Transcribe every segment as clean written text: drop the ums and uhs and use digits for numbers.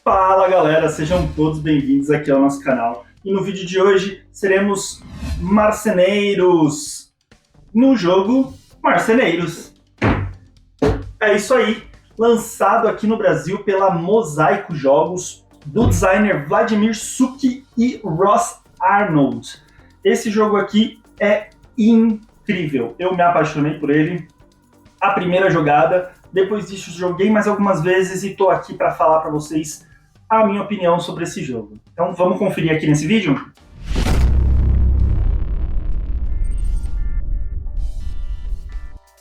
Fala galera, sejam todos bem-vindos aqui ao nosso canal. E no vídeo de hoje seremos marceneiros no jogo Marceneiros. É isso aí, lançado aqui no Brasil pela Mosaico Jogos, do designer Vladimir Suki e Ross Arnold. Esse jogo aqui é incrível, eu me apaixonei por ele. A primeira jogada, depois disso joguei mais algumas vezes e tô aqui para falar para vocês a minha opinião sobre esse jogo. Então vamos conferir aqui nesse vídeo?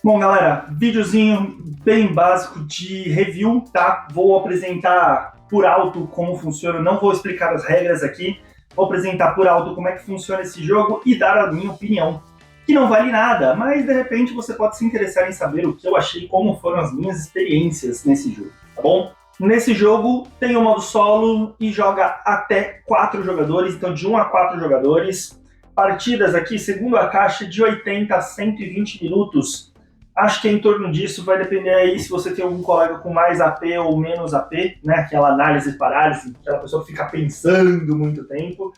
Bom galera, videozinho bem básico de review, tá? Vou apresentar por alto como funciona, não vou explicar as regras aqui, vou apresentar por alto como é que funciona esse jogo e dar a minha opinião. Que não vale nada, mas de repente você pode se interessar em saber o que eu achei, como foram as minhas experiências nesse jogo, tá bom? Nesse jogo tem o modo solo e joga até 4 jogadores, então de 1 a 4 jogadores. Partidas aqui, segundo a caixa, de 80 a 120 minutos. Acho que é em torno disso, vai depender aí se você tem algum colega com mais AP ou menos AP, né? Aquela análise parálise, aquela pessoa que fica pensando muito tempo.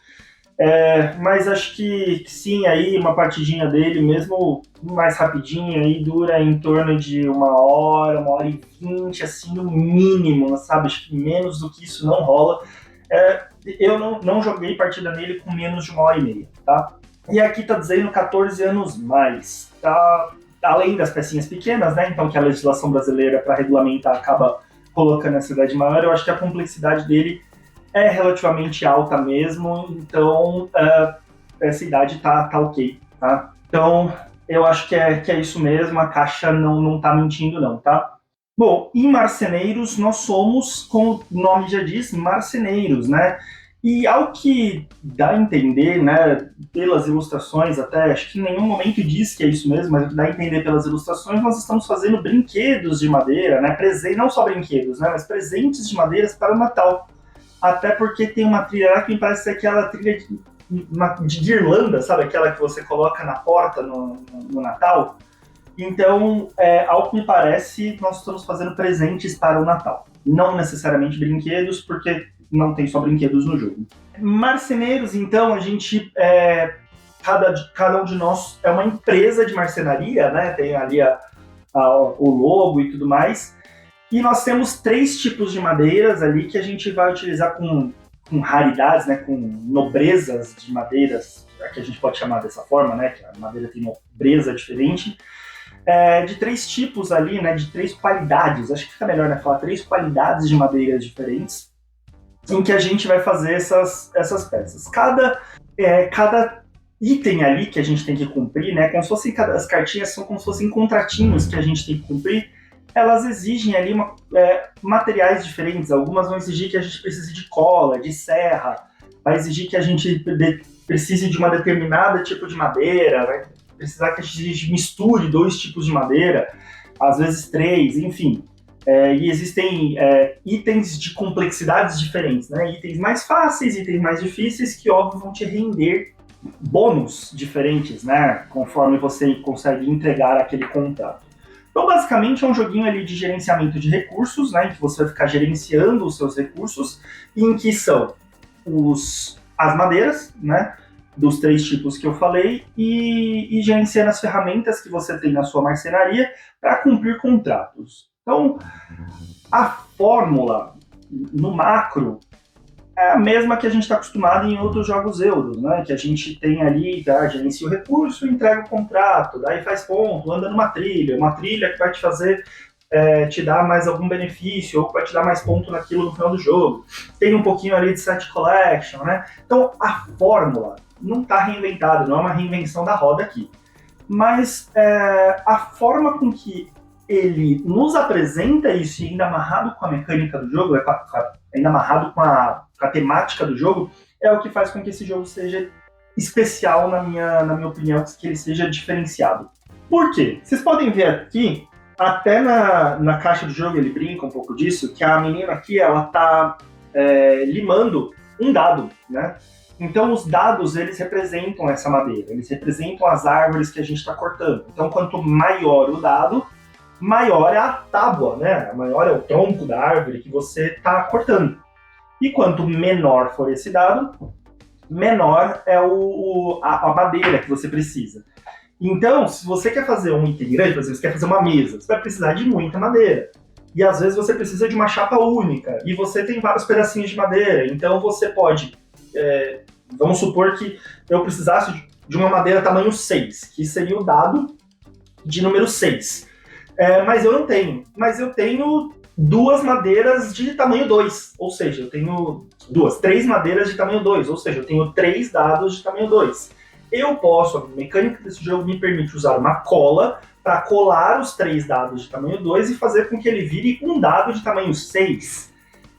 Mas acho que sim, aí uma partidinha dele, mesmo mais rapidinha, aí dura em torno de 1 hora e 20, assim, no mínimo, sabe? Acho que menos do que isso não rola. Eu não joguei partida nele com menos de 1 hora e meia, tá? E aqui tá dizendo 14 anos mais, tá? Além das pecinhas pequenas, né? Então que a legislação brasileira para regulamentar acaba colocando essa idade maior, eu acho que a complexidade dele é relativamente alta mesmo, então essa idade tá ok, tá? Então eu acho que é isso mesmo, a caixa não tá mentindo não, tá? Bom, em Marceneiros nós somos, como o nome já diz, marceneiros, né? E ao que dá a entender, né, pelas ilustrações até, acho que em nenhum momento diz que é isso mesmo, mas dá a entender pelas ilustrações, nós estamos fazendo brinquedos de madeira, né? Não só brinquedos, né, mas presentes de madeiras para o Natal. Até porque tem uma trilha lá que me parece ser aquela trilha de guirlanda, sabe? Aquela que você coloca na porta no Natal. Então, ao que me parece, nós estamos fazendo presentes para o Natal. Não necessariamente brinquedos, porque não tem só brinquedos no jogo. Marceneiros, então, a gente... cada um de nós é uma empresa de marcenaria, né? Tem ali o logo e tudo mais. E nós temos 3 tipos de madeiras ali que a gente vai utilizar com raridades, né, com nobrezas de madeiras, que a gente pode chamar dessa forma, né, que a madeira tem nobreza diferente, de 3 tipos ali, né, de 3 qualidades, acho que fica melhor, né, falar 3 qualidades de madeiras diferentes, em que a gente vai fazer essas peças. Cada item ali que a gente tem que cumprir, né, como se fossem, as cartinhas são como se fossem contratinhos que a gente tem que cumprir, elas exigem ali materiais diferentes. Algumas vão exigir que a gente precise de cola, de serra, vai exigir que a gente precise de uma determinada tipo de madeira, vai precisar que a gente misture 2 tipos de madeira, às vezes 3, enfim. E existem itens de complexidades diferentes, né? Itens mais fáceis, itens mais difíceis, que óbvio vão te render bônus diferentes, né? Conforme você consegue entregar aquele contrato. Então, basicamente, é um joguinho ali de gerenciamento de recursos, né, em que você vai ficar gerenciando os seus recursos, em que são as madeiras, né, dos 3 tipos que eu falei, e gerenciando as ferramentas que você tem na sua marcenaria para cumprir contratos. Então, a fórmula, no macro, é a mesma que a gente está acostumado em outros jogos euros, né? Que a gente tem ali, gerencia o recurso, entrega o contrato, daí faz ponto, anda numa trilha, uma trilha que vai te fazer te dar mais algum benefício, ou que vai te dar mais ponto naquilo no final do jogo. Tem um pouquinho ali de set collection, né? Então a fórmula não está reinventada, não é uma reinvenção da roda aqui. Mas a forma com que ele nos apresenta isso, e ainda amarrado com a mecânica do jogo, ainda amarrado com a temática do jogo, é o que faz com que esse jogo seja especial, na minha opinião, que ele seja diferenciado. Por quê? Vocês podem ver aqui, até na caixa do jogo ele brinca um pouco disso, que a menina aqui, ela tá limando um dado, né? Então os dados, eles representam essa madeira, eles representam as árvores que a gente está cortando. Então quanto maior o dado, maior é a tábua, né? Maior é o tronco da árvore que você está cortando. E quanto menor for esse dado, menor é a madeira que você precisa. Então, se você quer fazer um item grande, por exemplo, você quer fazer uma mesa, você vai precisar de muita madeira. E às vezes você precisa de uma chapa única, e você tem vários pedacinhos de madeira. Então você pode, vamos supor que eu precisasse de uma madeira tamanho 6, que seria o dado de número 6. Mas eu não tenho. Mas eu tenho duas madeiras de tamanho 2, ou seja, eu tenho três madeiras de tamanho 2, ou seja, eu tenho 3 dados de tamanho 2. Eu posso, a mecânica desse jogo me permite usar uma cola para colar os 3 dados de tamanho 2 e fazer com que ele vire um dado de tamanho 6.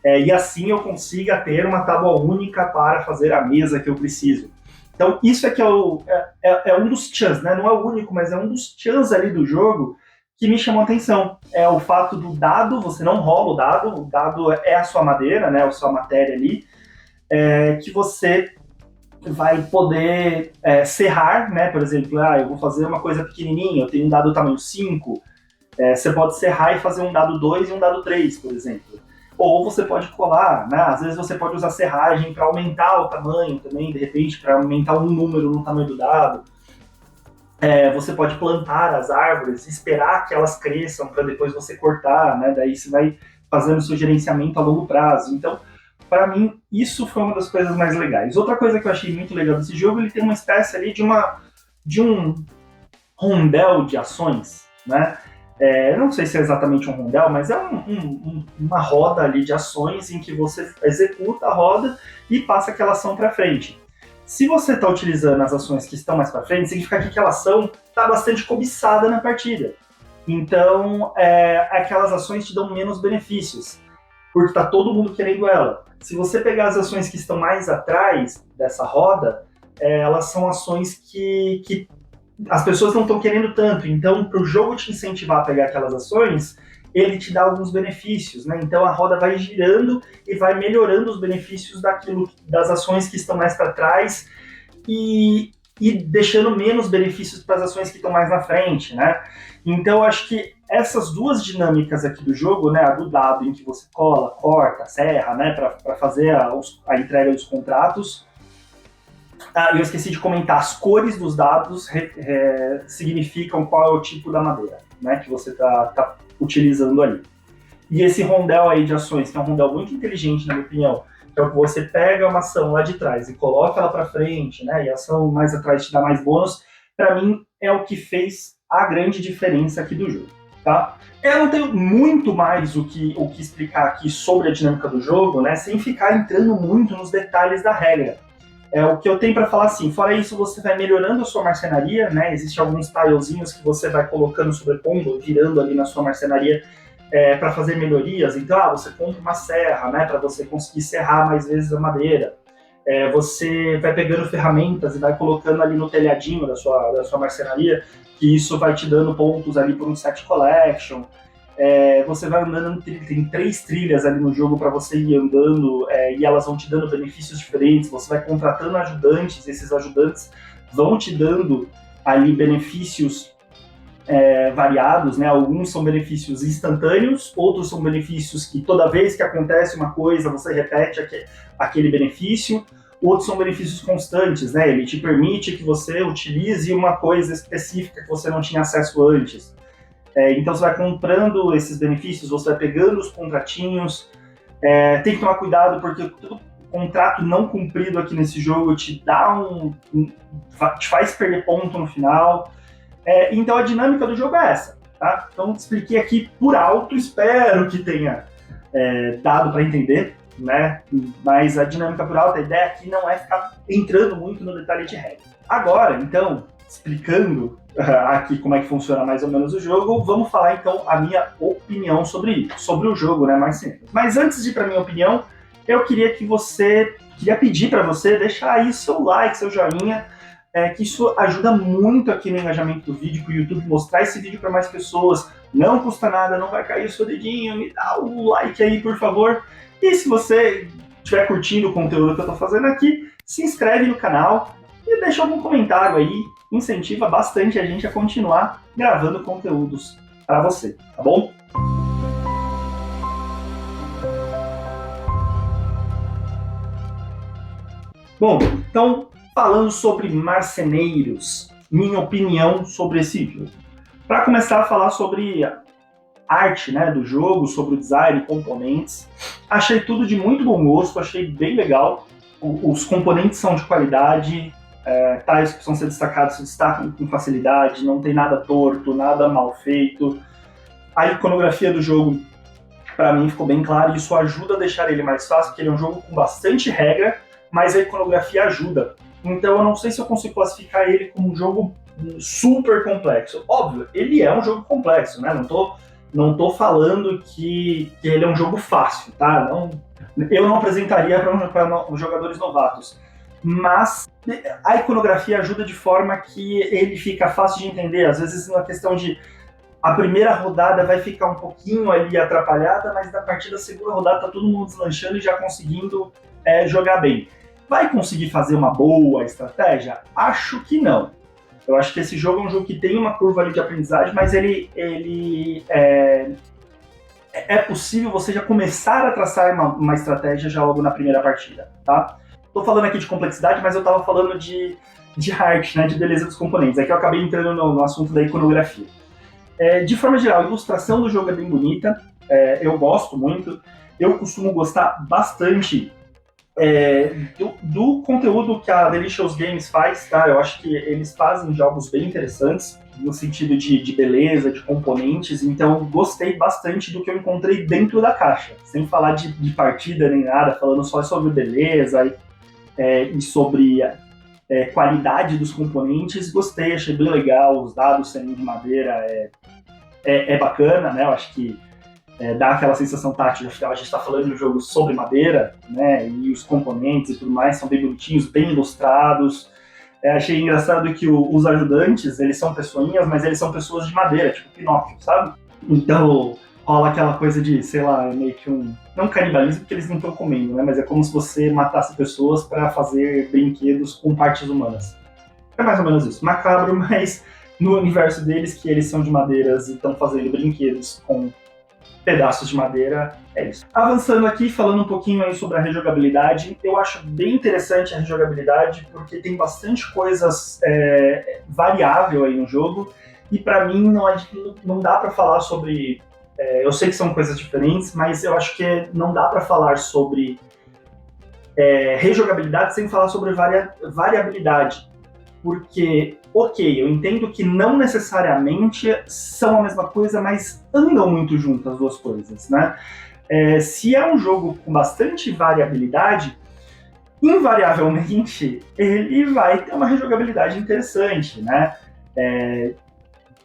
E assim eu consiga ter uma tábua única para fazer a mesa que eu preciso. Então isso aqui é um dos chans, né? Não é o único, mas é um dos chans ali do jogo que me chamou a atenção. É o fato do dado, você não rola o dado é a sua madeira, né? A sua matéria ali, que você vai poder serrar, né? Por exemplo, eu vou fazer uma coisa pequenininha, eu tenho um dado tamanho 5, você pode serrar e fazer um dado 2 e um dado 3, por exemplo. Ou você pode colar, né? Às vezes você pode usar serragem para aumentar o tamanho também, de repente, para aumentar um número no tamanho do dado. Você pode plantar as árvores, esperar que elas cresçam para depois você cortar, né? Daí você vai fazendo seu gerenciamento a longo prazo. Então, para mim, isso foi uma das coisas mais legais. Outra coisa que eu achei muito legal desse jogo, ele tem uma espécie ali de um rondel de ações, né? Eu não sei se é exatamente um rondel, mas é uma roda ali de ações em que você executa a roda e passa aquela ação para frente. Se você está utilizando as ações que estão mais para frente, significa que aquela ação está bastante cobiçada na partida. Então, aquelas ações te dão menos benefícios, porque está todo mundo querendo ela. Se você pegar as ações que estão mais atrás dessa roda, elas são ações que as pessoas não estão querendo tanto. Então, para o jogo te incentivar a pegar aquelas ações, ele te dá alguns benefícios, né? Então a roda vai girando e vai melhorando os benefícios das ações que estão mais para trás e deixando menos benefícios para as ações que estão mais na frente, né? Então acho que essas duas dinâmicas aqui do jogo, né, a do dado em que você cola, corta, serra, né, para fazer a entrega dos contratos. Eu esqueci de comentar, as cores dos dados significam qual é o tipo da madeira, né, que você tá utilizando ali. E esse rondel aí de ações, que é um rondel muito inteligente, na minha opinião, que é o que você pega uma ação lá de trás e coloca ela para frente, né, e a ação mais atrás te dá mais bônus, para mim é o que fez a grande diferença aqui do jogo, tá? Eu não tenho muito mais o que explicar aqui sobre a dinâmica do jogo, né, sem ficar entrando muito nos detalhes da regra. O que eu tenho para falar assim, fora isso, você vai melhorando a sua marcenaria, né? Existem alguns tilezinhos que você vai colocando, sobrepondo, virando ali na sua marcenaria para fazer melhorias. Então, você compra uma serra, né? Para você conseguir serrar mais vezes a madeira. Você vai pegando ferramentas e vai colocando ali no telhadinho da sua marcenaria, que isso vai te dando pontos ali por um set collection. Você vai andando, tem 3 trilhas ali no jogo para você ir andando e elas vão te dando benefícios diferentes. Você vai contratando ajudantes, esses ajudantes vão te dando ali benefícios variados, né? Alguns são benefícios instantâneos, outros são benefícios que toda vez que acontece uma coisa você repete aquele benefício. Outros são benefícios constantes, né? Ele te permite que você utilize uma coisa específica que você não tinha acesso antes. Então você vai comprando esses benefícios, você vai pegando os contratinhos, tem que tomar cuidado porque todo contrato não cumprido aqui nesse jogo te dá te faz perder ponto no final. Então a dinâmica do jogo é essa, tá? Então expliquei aqui por alto, espero que tenha dado para entender, né? Mas a dinâmica por alto, a ideia aqui não é ficar entrando muito no detalhe de regra. Agora, então, explicando aqui como é que funciona mais ou menos o jogo, vamos falar então a minha opinião sobre o jogo, né, mais simples. Mas antes de ir para minha opinião, eu queria pedir para você deixar aí seu like, seu joinha, que isso ajuda muito aqui no engajamento do vídeo, para o YouTube mostrar esse vídeo para mais pessoas. Não custa nada, não vai cair o seu dedinho, me dá o like aí, por favor. E se você estiver curtindo o conteúdo que eu estou fazendo aqui, se inscreve no canal e deixa algum comentário aí, incentiva bastante a gente a continuar gravando conteúdos para você, tá bom? Bom, então, falando sobre Marceneiros, minha opinião sobre esse jogo. Para começar a falar sobre a arte, né, do jogo, sobre o design, componentes, achei tudo de muito bom gosto, achei bem legal. Os componentes são de qualidade, tais que precisam ser destacados se destacam com facilidade, não tem nada torto, nada mal feito. A iconografia do jogo, para mim, ficou bem clara e isso ajuda a deixar ele mais fácil, porque ele é um jogo com bastante regra, mas a iconografia ajuda. Então eu não sei se eu consigo classificar ele como um jogo super complexo. Óbvio, ele é um jogo complexo, né? Não tô falando que ele é um jogo fácil, tá? Eu não apresentaria para jogadores novatos. Mas a iconografia ajuda de forma que ele fica fácil de entender. Às vezes, uma questão de a primeira rodada vai ficar um pouquinho ali atrapalhada, mas a partir da segunda rodada tá todo mundo deslanchando e já conseguindo jogar bem. Vai conseguir fazer uma boa estratégia? Acho que não. Eu acho que esse jogo é um jogo que tem uma curva ali de aprendizagem, mas ele é possível você já começar a traçar uma estratégia já logo na primeira partida, tá? Tô falando aqui de complexidade, mas eu tava falando de arte, né, de beleza dos componentes. Aqui eu acabei entrando no assunto da iconografia. De forma geral, a ilustração do jogo é bem bonita, eu gosto muito. Eu costumo gostar bastante do conteúdo que a Delicious Games faz, tá? Eu acho que eles fazem jogos bem interessantes, no sentido de beleza, de componentes, então gostei bastante do que eu encontrei dentro da caixa, sem falar de partida nem nada, falando só sobre beleza e sobre qualidade dos componentes. Gostei, achei bem legal, os dados sendo de madeira é bacana, né? Eu acho que dá aquela sensação tátil, afinal a gente está falando de um jogo sobre madeira, né? E os componentes e tudo mais são bem bonitinhos, bem ilustrados. Achei engraçado que os ajudantes, eles são pessoinhas, mas eles são pessoas de madeira, tipo Pinóquio, sabe? Então rola aquela coisa de, sei lá, meio que não canibalismo, porque eles não estão comendo, né? Mas é como se você matasse pessoas para fazer brinquedos com partes humanas. É mais ou menos isso. Macabro, mas no universo deles, que eles são de madeiras e estão fazendo brinquedos com pedaços de madeira, é isso. Avançando aqui, falando um pouquinho aí sobre a rejogabilidade, eu acho bem interessante a rejogabilidade, porque tem bastante coisas variável aí no jogo, e para mim não dá para falar sobre... eu sei que são coisas diferentes, mas eu acho que não dá para falar sobre rejogabilidade sem falar sobre variabilidade. Porque, ok, eu entendo que não necessariamente são a mesma coisa, mas andam muito juntas as duas coisas, né? Se é um jogo com bastante variabilidade, invariavelmente ele vai ter uma rejogabilidade interessante, né?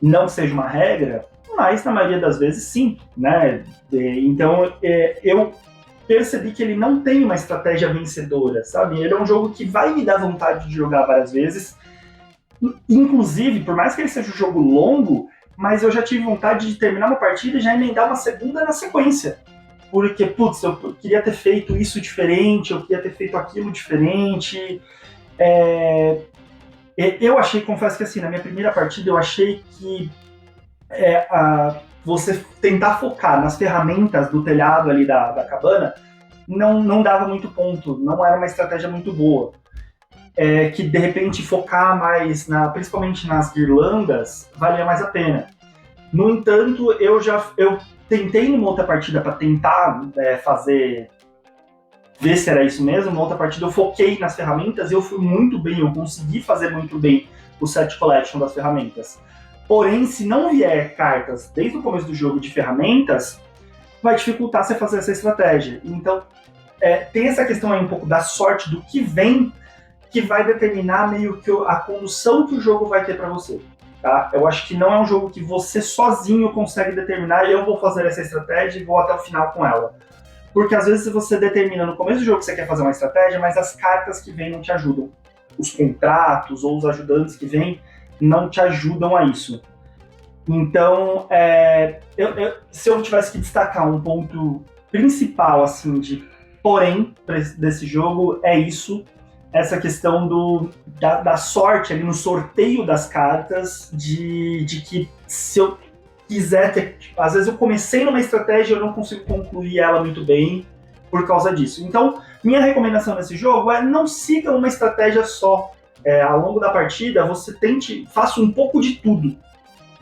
Não seja uma regra, mas na maioria das vezes sim, né? Então eu percebi que ele não tem uma estratégia vencedora, sabe? Ele é um jogo que vai me dar vontade de jogar várias vezes. Inclusive, por mais que ele seja um jogo longo, mas eu já tive vontade de terminar uma partida e já emendar uma segunda na sequência. Porque, putz, eu queria ter feito isso diferente, eu queria ter feito aquilo diferente. Eu achei, confesso que assim, na minha primeira partida, eu achei que você tentar focar nas ferramentas do telhado ali da cabana não dava muito ponto, não era uma estratégia muito boa. Que de repente focar mais, principalmente nas guirlandas, valia mais a pena. No entanto, eu tentei numa outra partida para tentar ver se era isso mesmo. Numa outra partida eu foquei nas ferramentas e eu fui muito bem, eu consegui fazer muito bem o set collection das ferramentas. Porém, se não vier cartas desde o começo do jogo de ferramentas, vai dificultar você fazer essa estratégia. Então, tem essa questão aí um pouco da sorte do que vem, que vai determinar meio que a condução que o jogo vai ter para você. Tá? Eu acho que não é um jogo que você sozinho consegue determinar, eu vou fazer essa estratégia e vou até o final com ela. Porque às vezes você determina no começo do jogo que você quer fazer uma estratégia, mas as cartas que vêm não te ajudam. Os contratos ou os ajudantes que vêm não te ajudam a isso. Então, se eu tivesse que destacar um ponto principal assim, de porém desse jogo, é isso. Essa questão da sorte ali no sorteio das cartas, de que se eu quiser ter... Às vezes eu comecei numa estratégia e eu não consigo concluir ela muito bem por causa disso. Então, Minha recomendação nesse jogo é não siga uma estratégia só. Ao longo da partida, você faça um pouco de tudo,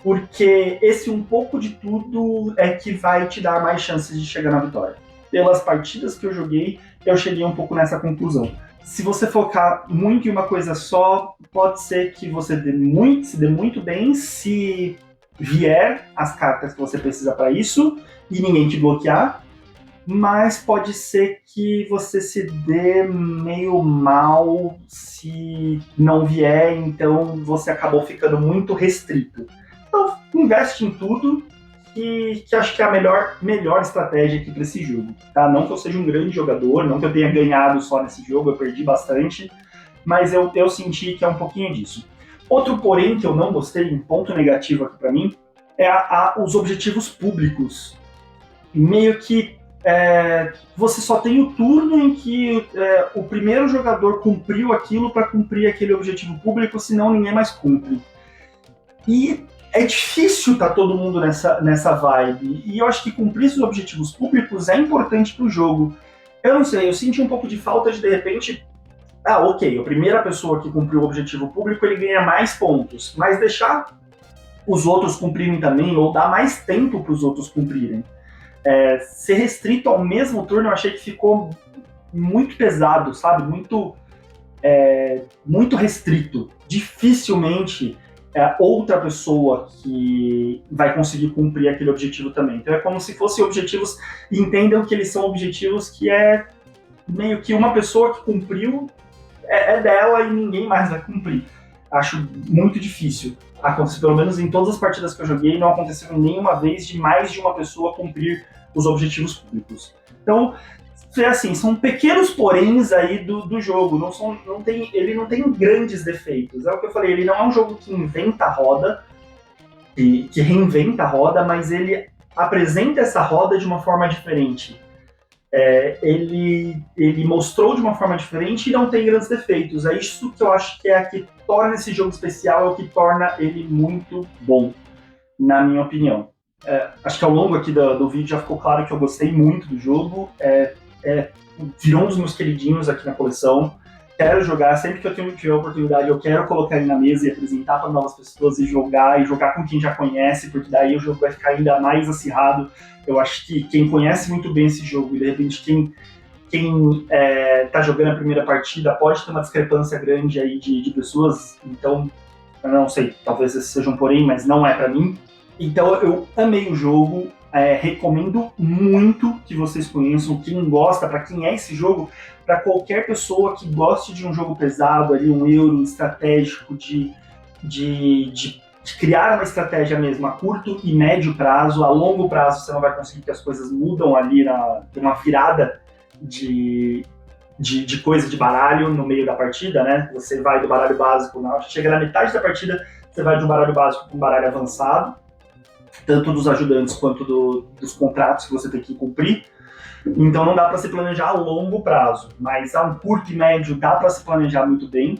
porque esse um pouco de tudo é que vai te dar mais chances de chegar na vitória. Pelas partidas que eu joguei, eu cheguei um pouco nessa conclusão. Se você focar muito em uma coisa só, pode ser que você se dê muito bem se vier as cartas que você precisa para isso e ninguém te bloquear, mas pode ser que você se dê meio mal se não vier, então você acabou ficando muito restrito. Então, investe em tudo, que acho que é a melhor estratégia aqui para esse jogo. Tá? Não que eu seja um grande jogador, não que eu tenha ganhado só nesse jogo, eu perdi bastante, mas eu senti que é um pouquinho disso. Outro porém que eu não gostei, um ponto negativo aqui para mim, é os objetivos públicos. Meio que você só tem o turno em que o primeiro jogador cumpriu aquilo para cumprir aquele objetivo público, senão ninguém mais cumpre. E é difícil estar todo mundo nessa vibe. E eu acho que cumprir esses objetivos públicos é importante para o jogo. Eu não sei, eu senti um pouco de falta de repente... ok, a primeira pessoa que cumpriu o objetivo público, ele ganha mais pontos. Mas deixar os outros cumprirem também, ou dar mais tempo para os outros cumprirem. Ser restrito ao mesmo turno, eu achei que ficou muito pesado, sabe? Muito restrito. Dificilmente outra pessoa que vai conseguir cumprir aquele objetivo também. Então é como se fossem objetivos, e entendam que eles são objetivos que é meio que uma pessoa que cumpriu é dela e ninguém mais vai cumprir. Acho muito difícil. Aconteceu, pelo menos em todas as partidas que eu joguei, não aconteceu nenhuma vez de mais de uma pessoa cumprir os objetivos públicos. Então, assim, são pequenos poréns aí do jogo, ele não tem grandes defeitos. É o que eu falei, ele não é um jogo que inventa a roda, que reinventa a roda, mas ele apresenta essa roda de uma forma diferente. Ele mostrou de uma forma diferente e não tem grandes defeitos. É isso que eu acho que é a que torna esse jogo especial, é o que torna ele muito bom, na minha opinião. Acho que ao longo aqui do vídeo já ficou claro que eu gostei muito do jogo, virou um dos meus queridinhos aqui na coleção. Quero jogar, sempre que eu tiver a oportunidade, eu quero colocar ele na mesa e apresentar para novas pessoas e jogar com quem já conhece, porque daí o jogo vai ficar ainda mais acirrado. Eu acho que quem conhece muito bem esse jogo e de repente quem tá jogando a primeira partida pode ter uma discrepância grande aí de pessoas, então eu não sei, talvez esse seja um porém, mas não é para mim. Então eu amei o jogo, recomendo muito que vocês conheçam, quem gosta, para quem é esse jogo, para qualquer pessoa que goste de um jogo pesado, ali, um euro estratégico, de criar uma estratégia mesmo a curto e médio prazo. A longo prazo você não vai conseguir, que as coisas mudam ali, tem uma virada de coisa de baralho no meio da partida, né? Você vai do baralho básico, chega na metade da partida, você vai de um baralho básico para um baralho avançado, tanto dos ajudantes quanto dos contratos que você tem que cumprir. Então não dá para se planejar a longo prazo, mas a um curto e médio dá para se planejar muito bem.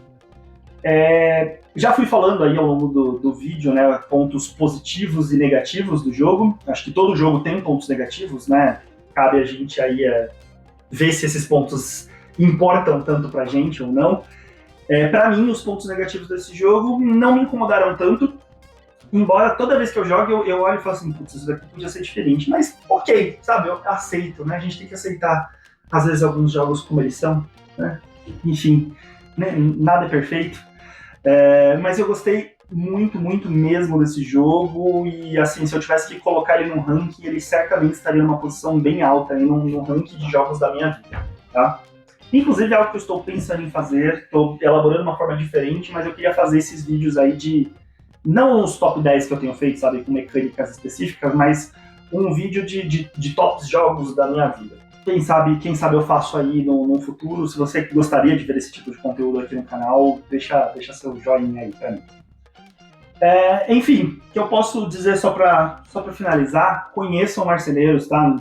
Já fui falando aí ao longo do vídeo, né, pontos positivos e negativos do jogo. Acho que todo jogo tem pontos negativos, né? Cabe a gente aí ver se esses pontos importam tanto pra gente ou não. Para mim, os pontos negativos desse jogo não me incomodaram tanto, embora toda vez que eu jogo eu olho e falo assim, putz, isso daqui podia ser diferente, mas ok, sabe, eu aceito, né? A gente tem que aceitar, às vezes, alguns jogos como eles são, né? Enfim, né? Nada é perfeito. Mas eu gostei muito, muito mesmo desse jogo, e assim, se eu tivesse que colocar ele num ranking, ele certamente estaria numa posição bem alta aí no ranking de jogos da minha vida, tá? Inclusive é algo que eu estou pensando em fazer, estou elaborando uma forma diferente, mas eu queria fazer esses vídeos aí não os top 10 que eu tenho feito, sabe, com mecânicas específicas, mas um vídeo de tops jogos da minha vida. Quem sabe eu faço aí no futuro. Se você gostaria de ver esse tipo de conteúdo aqui no canal, deixa seu joinha aí pra mim. Enfim, o que eu posso dizer só pra finalizar, conheçam Marceneiros, tá?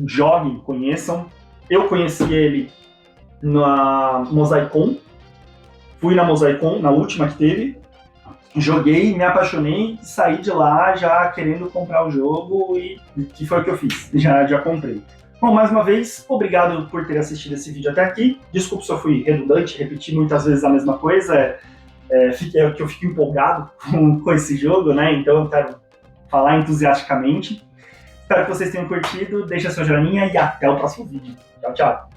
Joguem, conheçam. Eu conheci ele na Mosaicon, fui na Mosaicon, na última que teve, joguei, me apaixonei, saí de lá já querendo comprar o jogo, e que foi o que eu fiz, já comprei. Bom, mais uma vez, obrigado por ter assistido esse vídeo até aqui. Desculpa se eu fui redundante, repeti muitas vezes a mesma coisa. Que eu fico empolgado com esse jogo, né? Então eu quero falar entusiasticamente. Espero que vocês tenham curtido, deixa seu joinha e até o próximo vídeo. Tchau, tchau!